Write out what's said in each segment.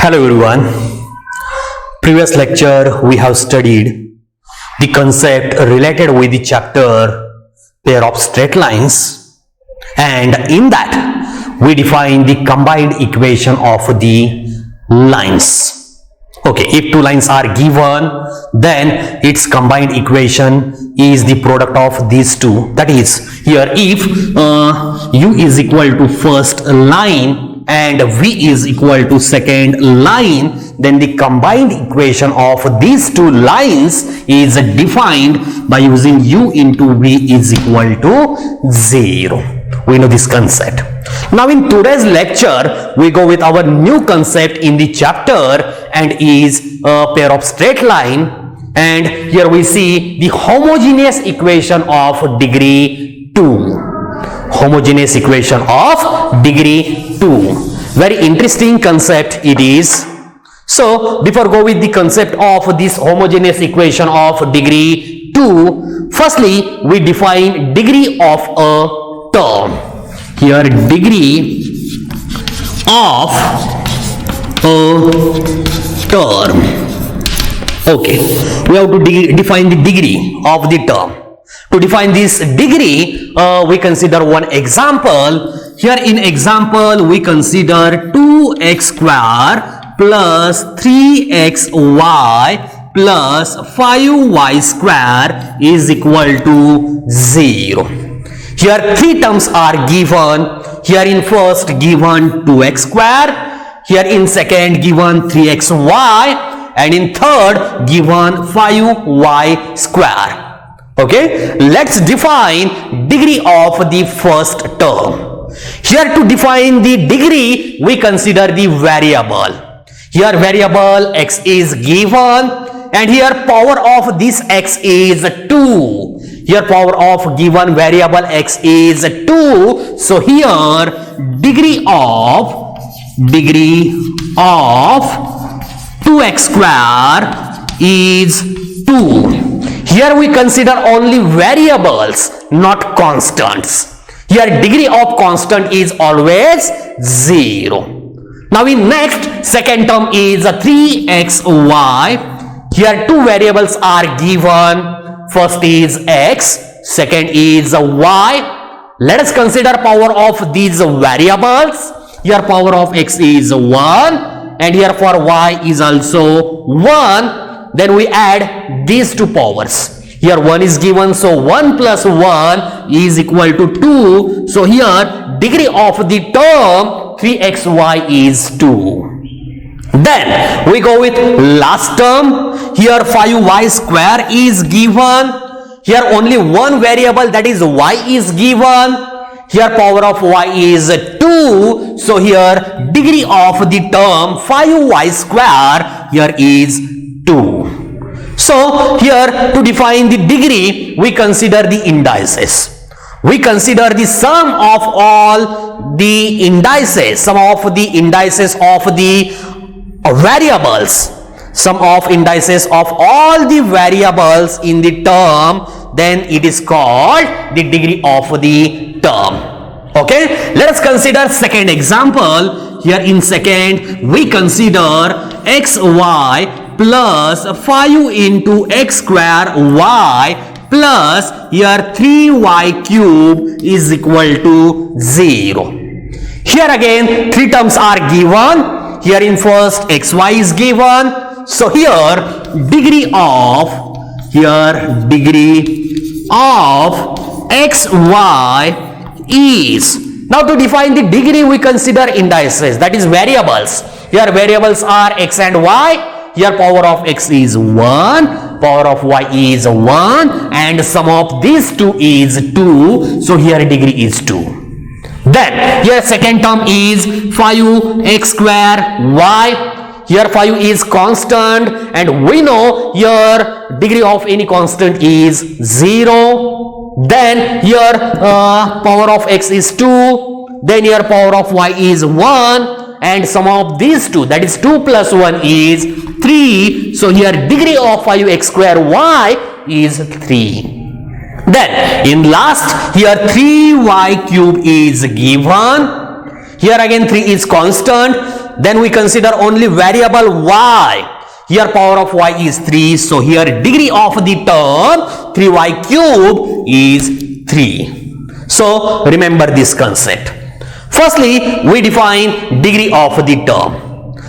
Hello everyone. Previous lecture we have studied the concept related with the chapter pair of straight lines, and in that we define the combined equation of the lines. Okay, if two lines are given, then its combined equation is the product of these two. That is, here if u is equal to first line and v is equal to second line, then the combined equation of these two lines is defined by using u into v is equal to 0. We know this concept. Now in today's lecture, we go with our new concept in the chapter, and is a pair of straight line, and here we see the homogeneous equation of degree 2. Homogeneous equation of degree 2. Very interesting concept it is. So before go with the concept of this homogeneous equation of degree 2, firstly we define degree of a term. Here degree of a term. Okay, we have to define the degree of the term. To define this degree, we consider one example. Here in example, we consider 2x square plus 3xy plus 5y square is equal to 0. Here three terms are given. Here in first given 2x square, here in second given 3xy, and in third given 5y square. Okay, let's define degree of the first term. Here to define the degree, we consider the variable. Here variable x is given, and here power of this x is 2. Here power of given variable x is 2. So here degree of 2x square is 2. Here we consider only variables, not constants. Here degree of constant is always 0. Now in next, second term is 3xy. Here two variables are given. First is x, second is y. Let us consider power of these variables. Here power of x is 1, and here for y is also 1. Then we add these two powers. Here 1 is given, so 1 plus 1 is equal to 2. So here degree of the term 3xy is 2. Then we go with last term. Here 5y square is given. Here only one variable, that is y, is given. Here power of y is 2. So here degree of the term 5y square here is 2. So here to define the degree, we consider the indices. We consider the sum of all the indices, sum of the indices of the variables, sum of indices of all the variables in the term, then it is called the degree of the term. Okay, let us consider second example. Here in second we consider xy plus 5 into x square y plus here 3y cube is equal to 0. Here again three terms are given. Here in first xy is given. So here degree of xy is. Now to define the degree, we consider indices, that is variables. Here variables are x and y. Here power of x is 1, power of y is 1, and sum of these two is 2. So here degree is 2. Then here second term is 5x square y. Here 5 is constant, and we know here degree of any constant is 0. Then here power of x is 2. Then here power of y is 1, and sum of these two, that is 2 plus 1 is 3. So here degree of 5x square y is 3. Then in last, here 3y cube is given. Here again 3 is constant. then we consider only variable y. Here power of y is 3, so here degree of the term 3y cube is 3. So remember this concept. Firstly, we define degree of the term.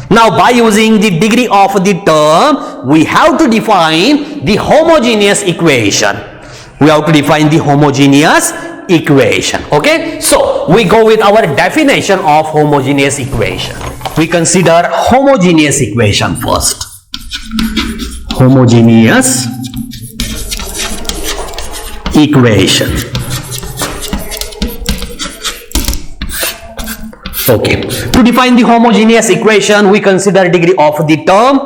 Now by using the degree of the term, we have to define the homogeneous equation. We have to define the homogeneous equation. Okay, so we go with our definition of homogeneous equation. We consider homogeneous equation first. Homogeneous equation. Okay, to define the homogeneous equation, we consider degree of the term,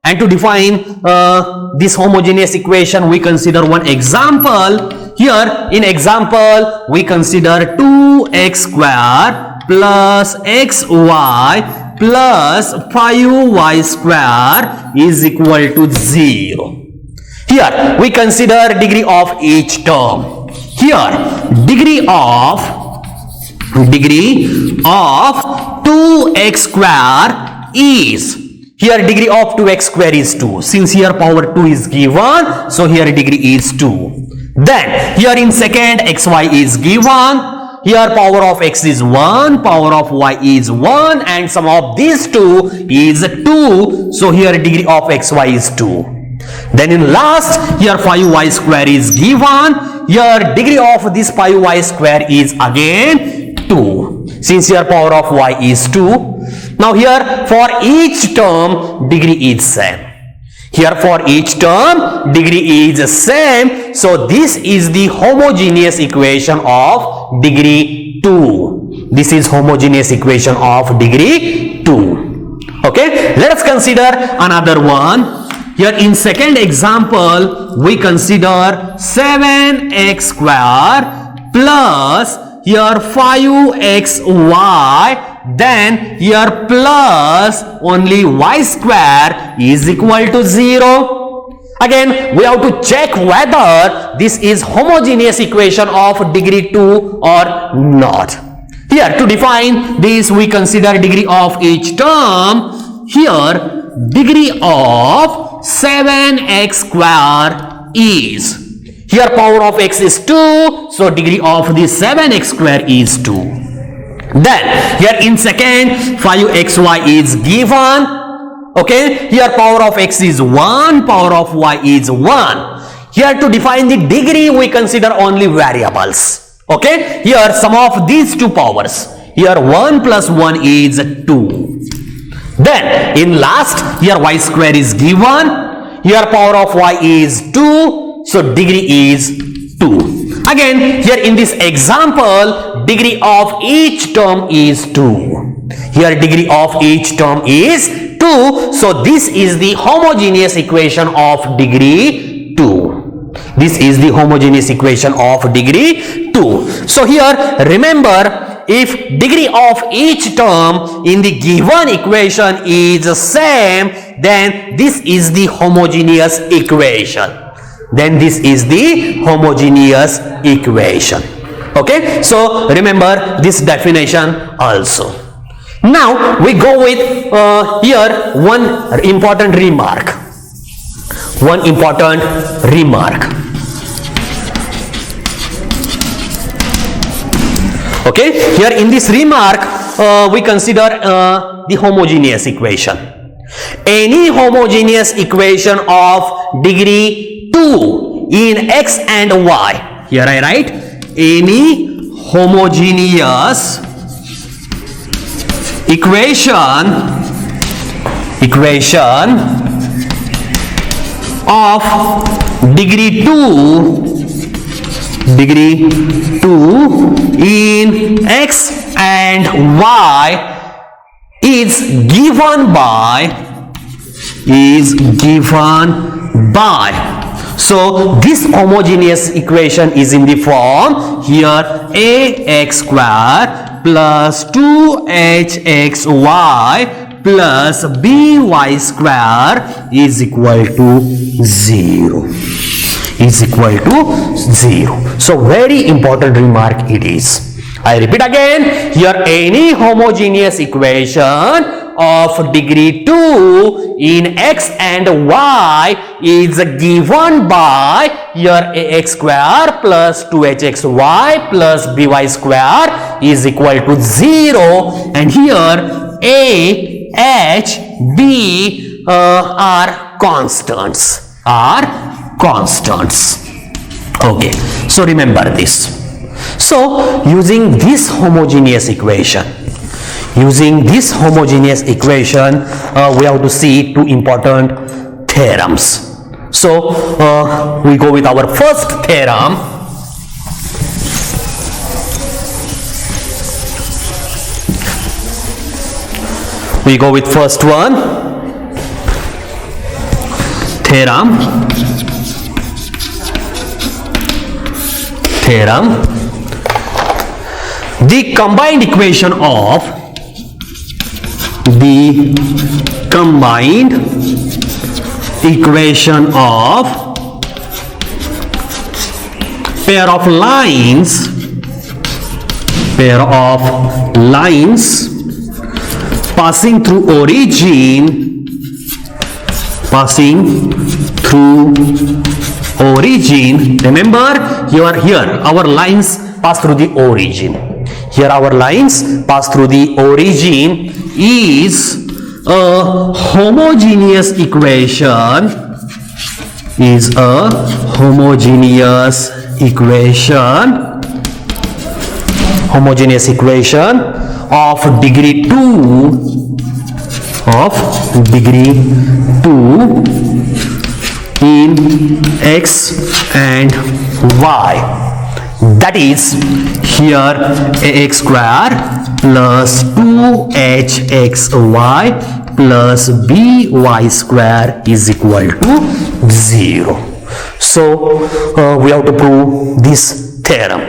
and to define this homogeneous equation, we consider one example. Here in example, we consider 2x square plus xy plus 5y square is equal to 0. Here we consider degree of each term. Here degree of 2x square is, here degree of 2x square is 2. Since here power 2 is given, so here degree is 2. Then here in second xy is given. Here power of x is 1, power of y is 1, and sum of these two is 2. So here degree of xy is 2. Then in last, here 5y square is given. Here degree of this 5y square is again 2. Since here power of y is 2. Now here for each term degree is same. Here for each term degree is same. So this is the homogeneous equation of degree 2. This is homogeneous equation of degree 2. Okay, let us consider another one. Here in second example, we consider 7x square plus here 5xy, then here plus only y square is equal to 0. Again, we have to check whether this is homogeneous equation of degree 2 or not. Here to define this, we consider degree of each term. Here degree of 7x square is, here power of x is 2, so degree of the 7x square is 2. Then here in second 5xy is given. Okay, here power of x is 1, power of y is 1. Here to define the degree, we consider only variables. Okay, here sum of these two powers. Here 1 plus 1 is 2. Then in last, here y square is given. Here power of y is 2. So degree is 2. Again, here in this example, degree of each term is 2. Here degree of each term is 2. So this is the homogeneous equation of degree 2. This is the homogeneous equation of degree 2. So here remember, if degree of each term in the given equation is same, then this is the homogeneous equation. Then this is the homogeneous equation. Okay, so remember this definition also. Now we go with here one important remark. One important remark. Okay, here in this remark we consider the homogeneous equation. Any homogeneous equation of degree 2 in x and y. Here I write any homogeneous equation of degree 2 in x and y is given by so this homogeneous equation is in the form here ax square plus 2hxy plus by square is equal to 0. Is equal to 0. So very important remark it is. I repeat again, here any homogeneous equation of degree 2 in x and y is given by your ax square plus 2hxy plus by square is equal to 0, and here a, h, b are constants. Okay, so remember this. So using this homogeneous equation, we have to see two important theorems. So we go with our first theorem. We go with first one, theorem. The combined equation of pair of lines passing through origin remember here our lines pass through the origin. Here our lines pass through the origin is a homogeneous equation of degree 2 in x and y. That is here ax square plus 2hxy plus by square is equal to 0. So we have to prove this theorem.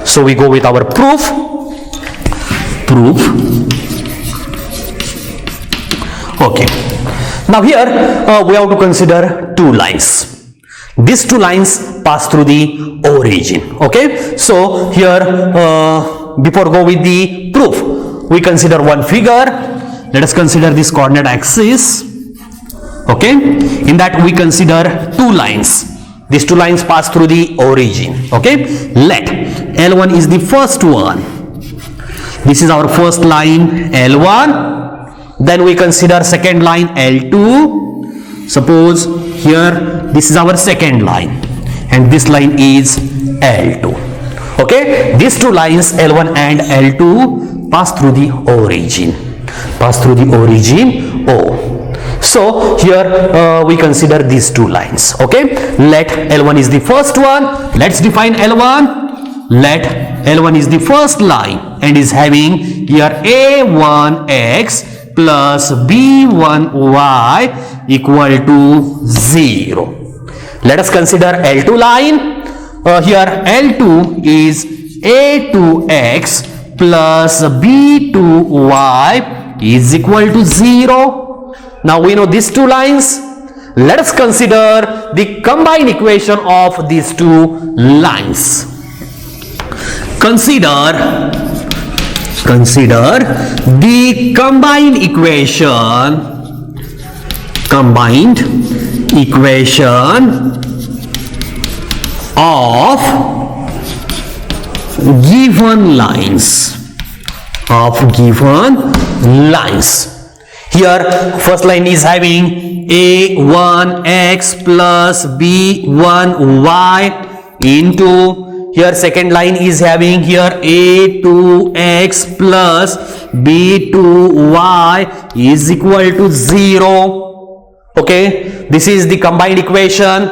So we go with our proof. Okay. Now here we have to consider two lines. These two lines pass through the origin. Okay. So here before go with the proof, we consider one figure. Let us consider this coordinate axis. Okay. In that we consider two lines. These two lines pass through the origin. Okay. Let L1 is the first one. This is our first line L1. Then we consider second line L2. Suppose here this is our second line and this line is L2. Okay, these two lines L1 and L2 pass through the origin. O. So here we consider these two lines. Okay, let L1 is the first one. Let's define L1. Let L1 is the first line and is having here A1x plus B1y equal to 0. Let us consider L2 line. Here L2 is A2x plus B2y is equal to 0. Now we know these two lines. Let us consider the combined equation of these two lines. Consider the combined equation of given lines. Here first line is having A1x plus B1y into, here second line is having here A2x plus B2y is equal to 0. Okay, this is the combined equation.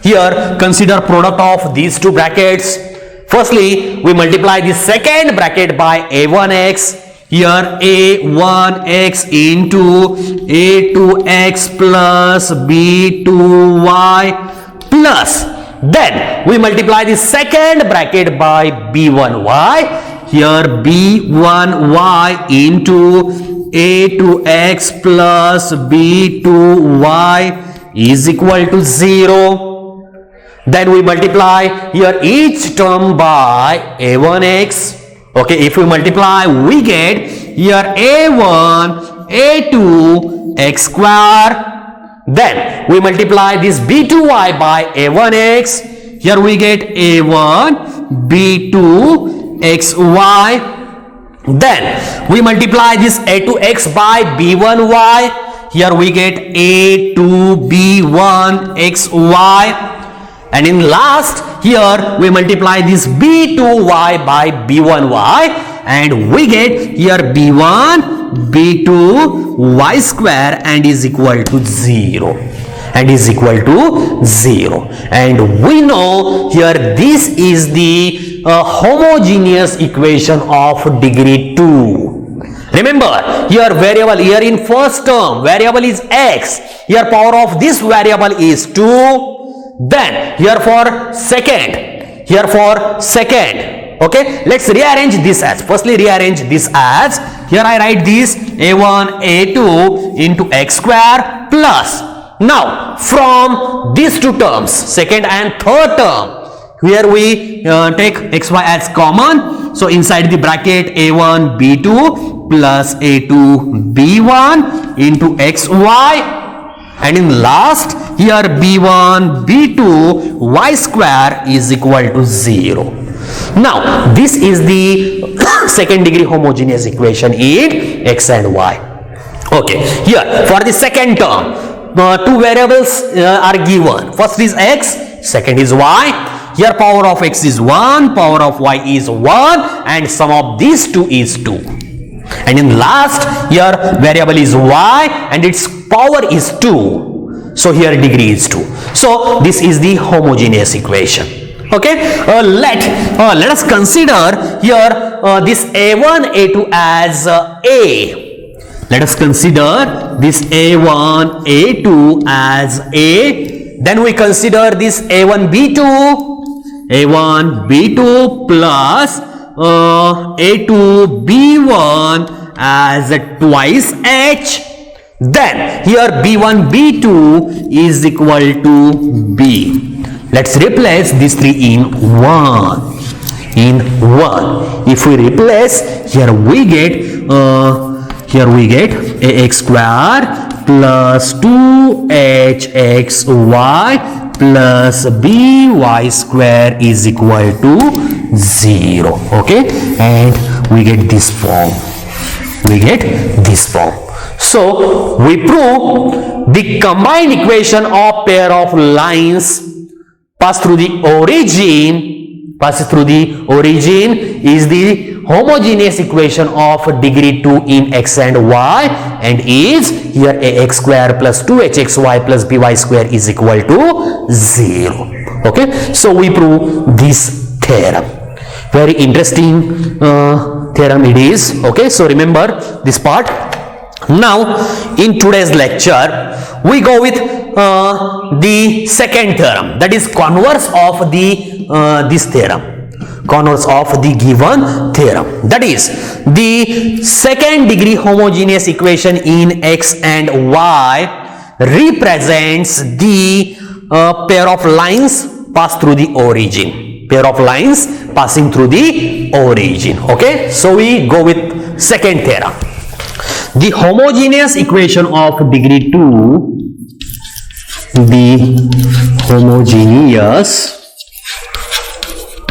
Here consider product of these two brackets. Firstly, we multiply the second bracket by A1x. Here A1x into A2x plus B2y plus, then we multiply the second bracket by B1y. Here B1y into A2x plus B2y is equal to 0. Then we multiply here each term by A1x. Okay, if we multiply, we get here A1 a2 x square. Then we multiply this b2y by a1x. Here we get a1 b2 xy. Then we multiply this a2x by b1y. Here we get a2 b1 xy. And in last, here we multiply this b2y by b1y, and we get here b1 b2 y square and is equal to 0. And is equal to 0. And we know here this is the homogeneous equation of degree 2. Remember, here variable, here in first term variable is x, here power of this variable is 2. Then here for second, okay, let's rearrange this as, firstly rearrange this as, here I write this a1 a2 into x square plus, now from these two terms, second and third term, here we take xy as common, so inside the bracket a1 b2 plus a2 b1 into xy. And in last, here b1 b2 y square is equal to 0. Now this is the second degree homogeneous equation in x and y. Okay, here for the second term, two variables are given. First is x, second is y. Here power of x is 1, power of y is 1, and sum of these two is 2. And in last, here variable is y and its power is 2. So here degree is 2. So this is the homogeneous equation. Okay, let us consider here this a1 a2 as a. Let us consider this a1 a2 as a. Then we consider this a1 b2 plus a2 b1 as twice h. Then here b1 b2 is equal to b. Let's replace these three in 1. If we replace, here we get ax square plus 2hxy plus by square is equal to 0. Okay, and we get this form. So we prove the combined equation of pair of lines pass through the origin is the homogeneous equation of degree 2 in x and y, and is here ax square plus 2hxy plus by square is equal to 0. Okay, so we prove this theorem. Very interesting theorem it is. Okay, so remember this part. Now in today's lecture we go with the second theorem, that is converse of the this theorem, converse of the given theorem, that is the second degree homogeneous equation in x and y represents the pair of lines pass through the origin, pair of lines passing through the origin. Okay, so we go with second theorem. The homogeneous equation of degree 2, the homogeneous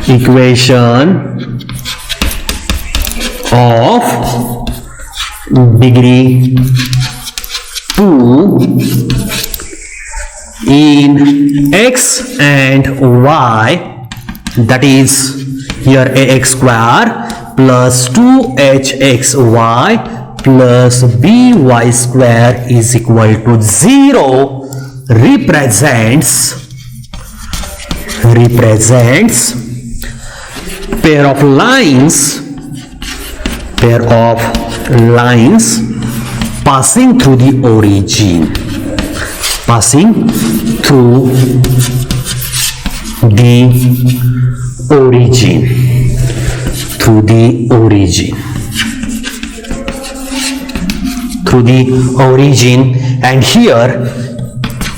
equation of degree 2 in x and y, that is here ax square plus 2hxy plus by square is equal to 0 represents pair of lines passing through the origin, and here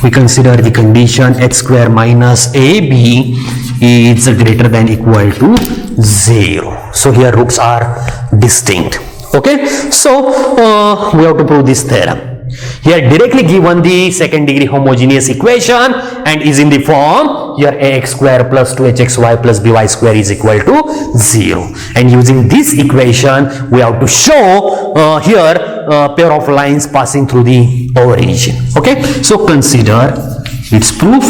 we consider the condition x square minus ab is greater than equal to 0. So here roots are distinct. Okay, so we have to prove this theorem. Here directly given the second degree homogeneous equation and is in the form here ax square plus 2hxy plus by square is equal to 0, and using this equation we have to show here a pair of lines passing through the origin. Okay, so consider its proof.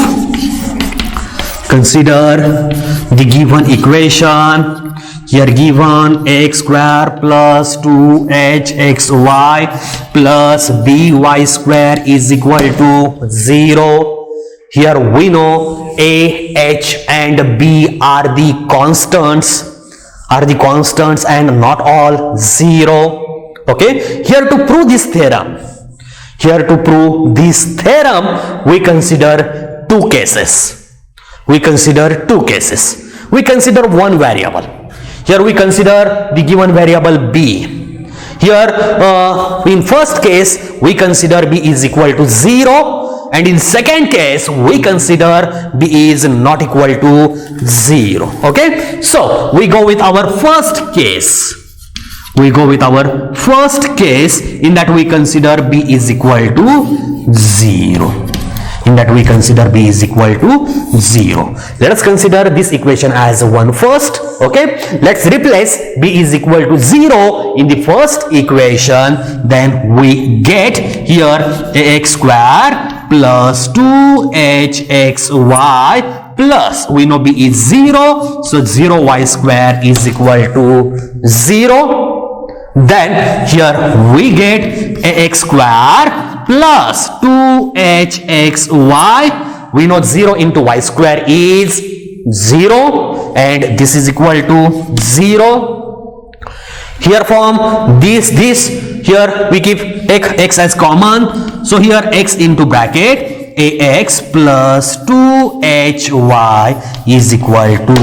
Consider the given equation. Here given ax square plus 2hxy plus by square is equal to 0. Here we know a, h and b are the constants and not all 0. Okay, here to prove this theorem, we consider two cases. We consider one variable. Here we consider the given variable b. Here in first case we consider b is equal to 0, and in second case we consider b is not equal to 0. Okay, so we go with our first case. In that we consider b is equal to 0. Let us consider this equation as 1 first. Okay, let's replace b is equal to 0 in the first equation. Then we get here ax square plus 2hxy plus, we know b is 0, so 0y square is equal to 0. Then here we get ax square plus 2hxy. We know 0 into y square is 0, and this is equal to 0. Here from this here we keep x as common, so here x into bracket ax plus 2hy is equal to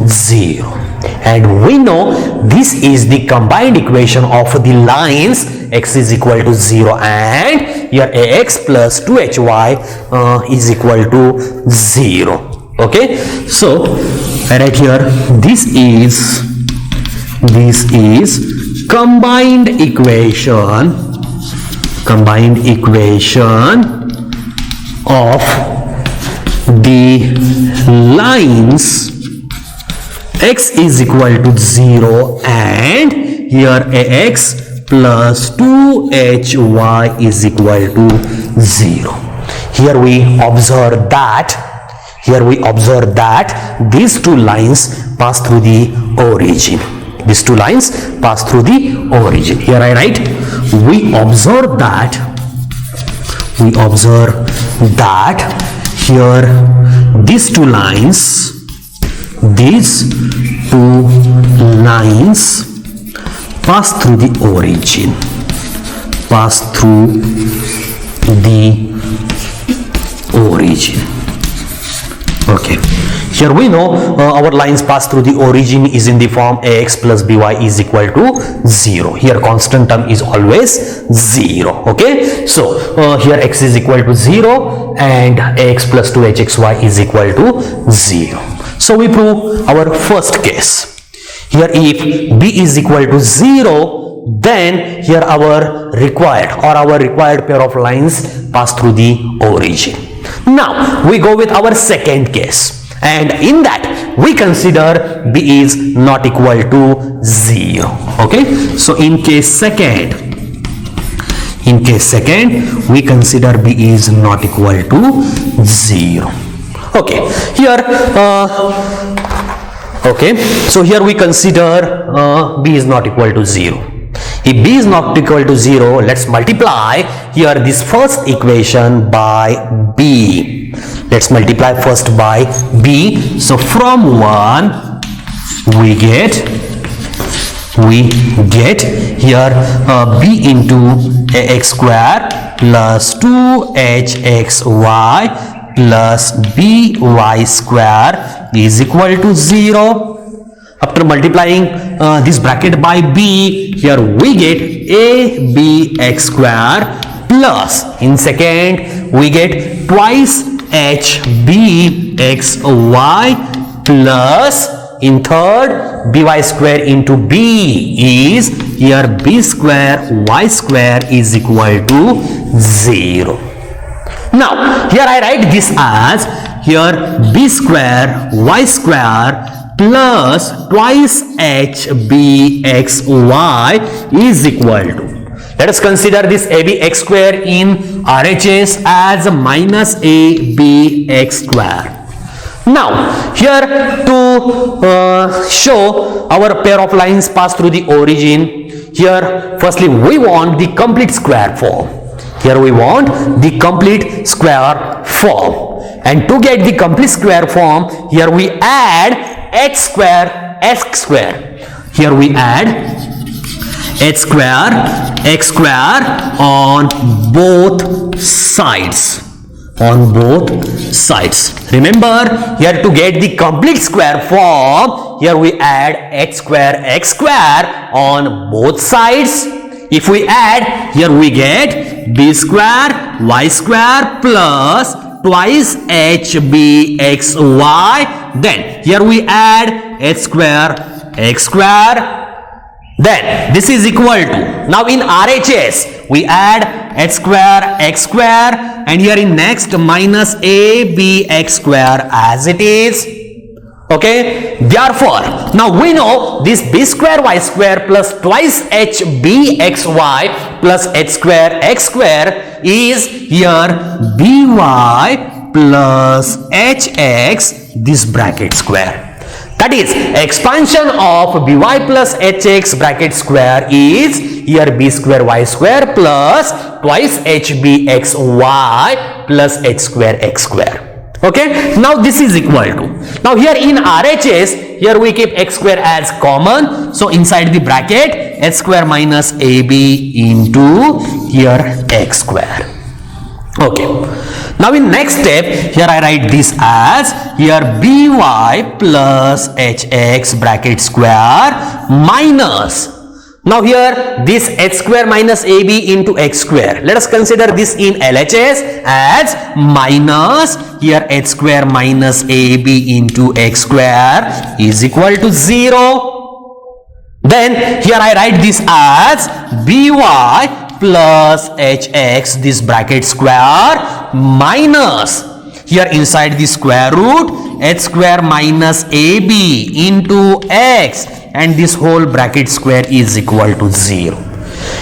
0, and we know this is the combined equation of the lines x is equal to 0 and here ax plus 2hy is equal to 0. Okay, so right here this is combined equation of the lines x is equal to 0 and here ax plus 2hy is equal to 0. Here we observe that these two lines pass through the origin. Here I write, we observe that here these two lines pass through the origin. Okay, here we know our lines pass through the origin is in the form ax plus by is equal to 0. Here constant term is always 0. Okay, so here x is equal to 0 and ax plus 2hxy is equal to 0. So we prove our first case. Here if b is equal to 0, then here our required pair of lines pass through the origin. Now we go with our second case, and in that we consider b is not equal to 0. Okay, so in case second we consider b is not equal to 0. Okay, here okay, so here we consider b is not equal to 0. If b is not equal to 0, let's multiply here this first equation by b. Let's multiply first by b. So from 1 we get here b into ax square plus 2hxy plus by square is equal to 0. After multiplying this bracket by b, here we get abx square plus, in second we get twice hbxy plus in third, by square into b is, here b square y square is equal to 0. Now here I write this as, here b square y square plus twice hbxy is equal to, let us consider this abx square in RHS as minus abx square. Now here to show our pair of lines pass through the origin, here firstly we want the complete square form. Here we want the complete square form, and to get the complete square form, here we add h square x square. Here we add h square x square on both sides. On both sides. Remember, here to get the complete square form, here we add h square x square on both sides. If we add, here we get b square y square plus twice hbxy. Then here we add h square x square. Then this is equal to, now in RHS we add h square x square, and here in next minus abx square as it is. Okay, therefore now we know this b square y square plus twice hbxy plus h square x square is here by plus hx, this bracket square. That is, expansion of by plus hx bracket square is here b square y square plus twice hbxy plus h square x square. Okay, now this is equal to, now here in RHS, here we keep x square as common, so inside the bracket h square minus ab into here x square. Okay, now in next step, here I write this as, here by plus hx bracket square minus, now here this h square minus ab into x square, let us consider this in LHS as minus, here h square minus ab into x square is equal to 0. Then here I write this as by plus hx, this bracket square minus, here inside the square root h square minus ab into x, and this whole bracket square is equal to 0.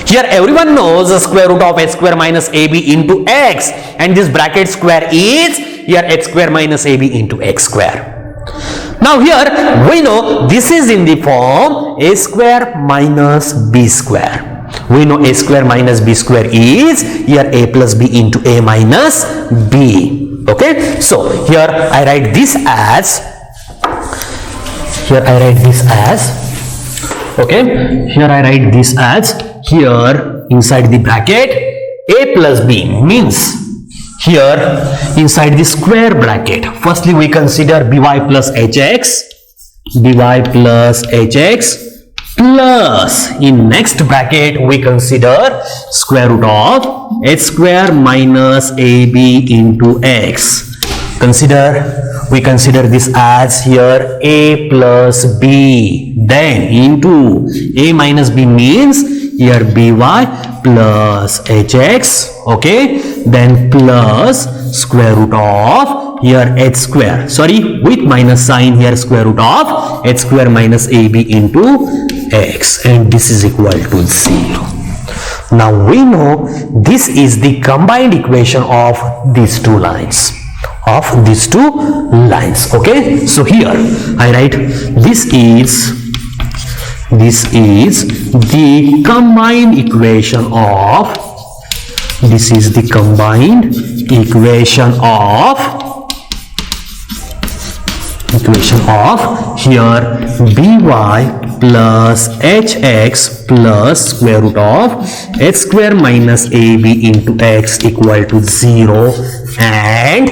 Here everyone knows the square root of h square minus ab into x, and this bracket square is here h square minus ab into x square. Now here we know this is in the form a square minus b square. We know a square minus b square is here a plus b into a minus b. Okay, so here I write this as, okay, here I write this as, here inside the bracket a plus b means, here inside the square bracket, firstly we consider by plus hx, plus in next bracket we consider square root of h square minus ab into x. We consider this as here a plus b, then into a minus b means here by plus hx, okay, then plus square root of here h square, sorry, with minus sign, here square root of h square minus ab into x, and this is equal to 0. Now we know this is the combined equation of these two lines. Okay, so here I write this is the combined equation of, this is the combined equation of here by plus hx plus square root of h square minus ab into x equal to 0, and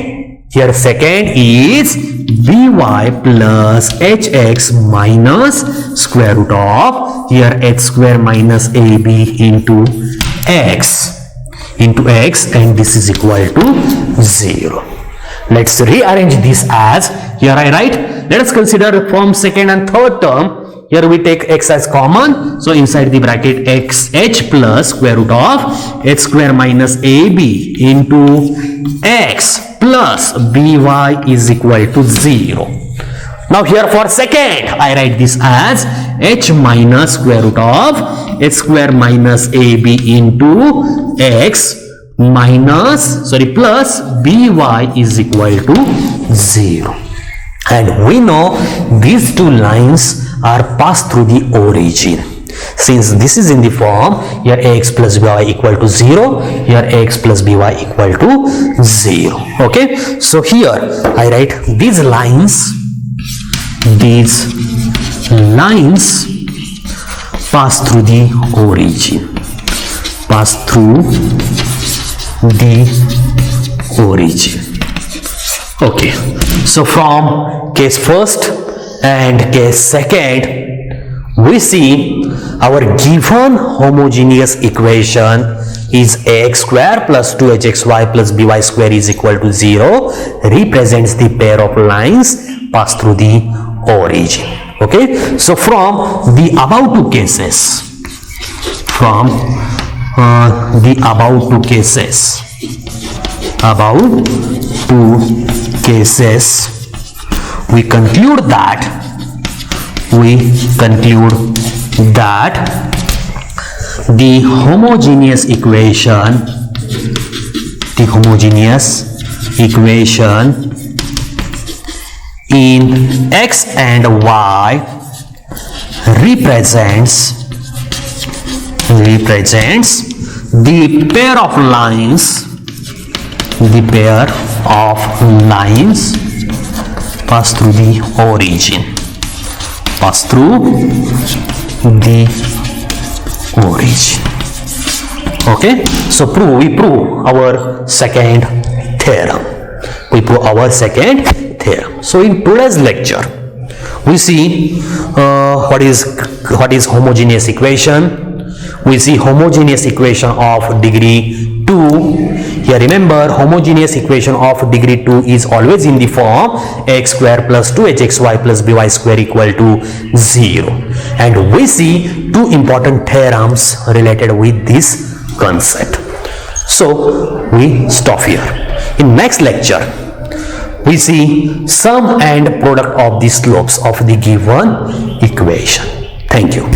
here second is by plus hx minus square root of here h square minus ab into x, and this is equal to 0. Let's rearrange this as, here I write let us consider from second and third term. Here we take x as common. So inside the bracket xh plus square root of x square minus ab into x plus by is equal to 0. Now here for second, I write this as h minus square root of x square minus ab into x minus, plus by is equal to 0. And we know these two lines are passed through the origin. Since this is in the form, here ax plus by equal to 0, here ax plus by equal to 0. Okay, so here I write these lines pass through the origin, Okay, so from case first and case second, we see our given homogeneous equation is ax square plus 2hxy plus by square is equal to 0, represents the pair of lines passed through the origin. Okay, so from the above two cases, we conclude that the homogeneous equation in x and y represents the pair of lines pass through the origin, Okay, so we prove our second theorem. So in today's lecture, we see what is homogeneous equation. We see homogeneous equation of degree 2. Here remember, homogeneous equation of degree 2 is always in the form x square plus 2hxy plus by square equal to 0. And we see two important theorems related with this concept. So we stop here. In next lecture, we see sum and product of the slopes of the given equation. Thank you.